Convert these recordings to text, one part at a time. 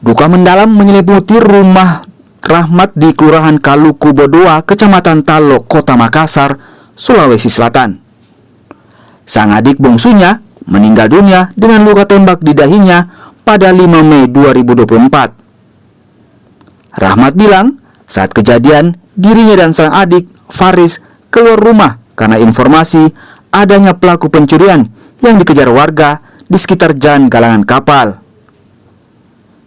Duka mendalam menyelimuti rumah Rahmat di Kelurahan Kaluku Bodoa, Kecamatan Talok, Kota Makassar, Sulawesi Selatan. Sang adik bungsunya meninggal dunia dengan luka tembak di dahinya pada 5 Mei 2024. Rahmat bilang saat kejadian dirinya dan sang adik Faris keluar rumah karena informasi adanya pelaku pencurian yang dikejar warga di sekitar jalan galangan kapal.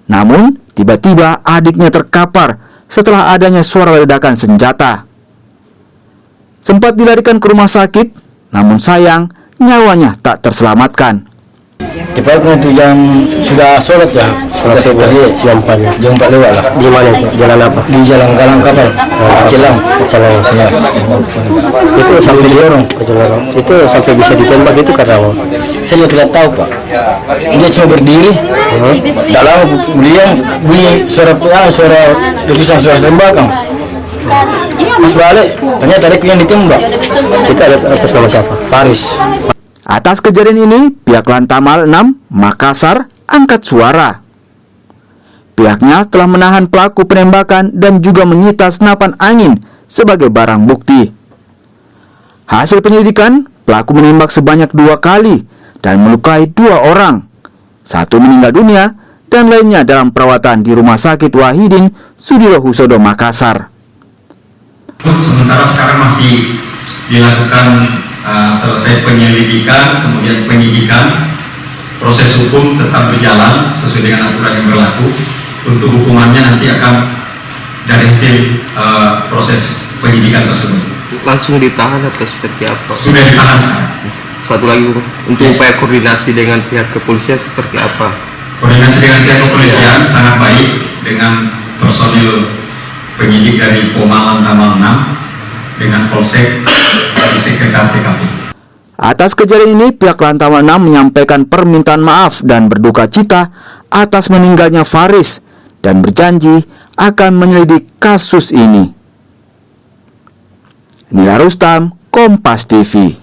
Namun tiba-tiba adiknya terkapar setelah adanya suara ledakan senjata. Sempat dilarikan ke rumah sakit, namun sayang nyawanya tak terselamatkan. Tepatnya itu jam sudah sholat ya, sekitar jam 4 lewat lah. Di mana itu? Jalan apa? Di jalan galang kapal, Celang. Ya. Itu sampai lorong. Itu sampai bisa ditembak itu karena apa? Saya tidak tahu Pak. Dia cuma berdiri. Tidak lama kemudian bunyi suara letusan, suara tembakan. Pas balik, ternyata adikku yang ditembak. Itu ada atas nama siapa? Faris. Atas kejadian ini, pihak Lantamal 6 Makassar angkat suara. Pihaknya telah menahan pelaku penembakan dan juga menyita senapan angin sebagai barang bukti. Hasil penyelidikan, pelaku menembak sebanyak 2 kali dan melukai 2 orang. 1 meninggal dunia dan lainnya dalam perawatan di Rumah Sakit Wahidin Sudirohusodo, Makassar. Sementara sekarang masih dilakukan selesai penyelidikan, kemudian penyidikan, proses hukum tetap berjalan sesuai dengan aturan yang berlaku. Untuk hukumannya nanti akan dari hasil proses penyidikan tersebut. Langsung ditahan atau seperti apa? Sudah ditahan sekarang. Satu lagi untuk upaya koordinasi dengan pihak kepolisian seperti apa? Koordinasi dengan pihak kepolisian sangat baik dengan personil penyidik dari Pomal Lantamal 6 dengan Polsek di sekitar TKP. Atas kejadian ini, pihak Lantamal 6 menyampaikan permintaan maaf dan berduka cita atas meninggalnya Faris dan berjanji akan menyelidiki kasus ini. Nila Rustam, Kompas TV.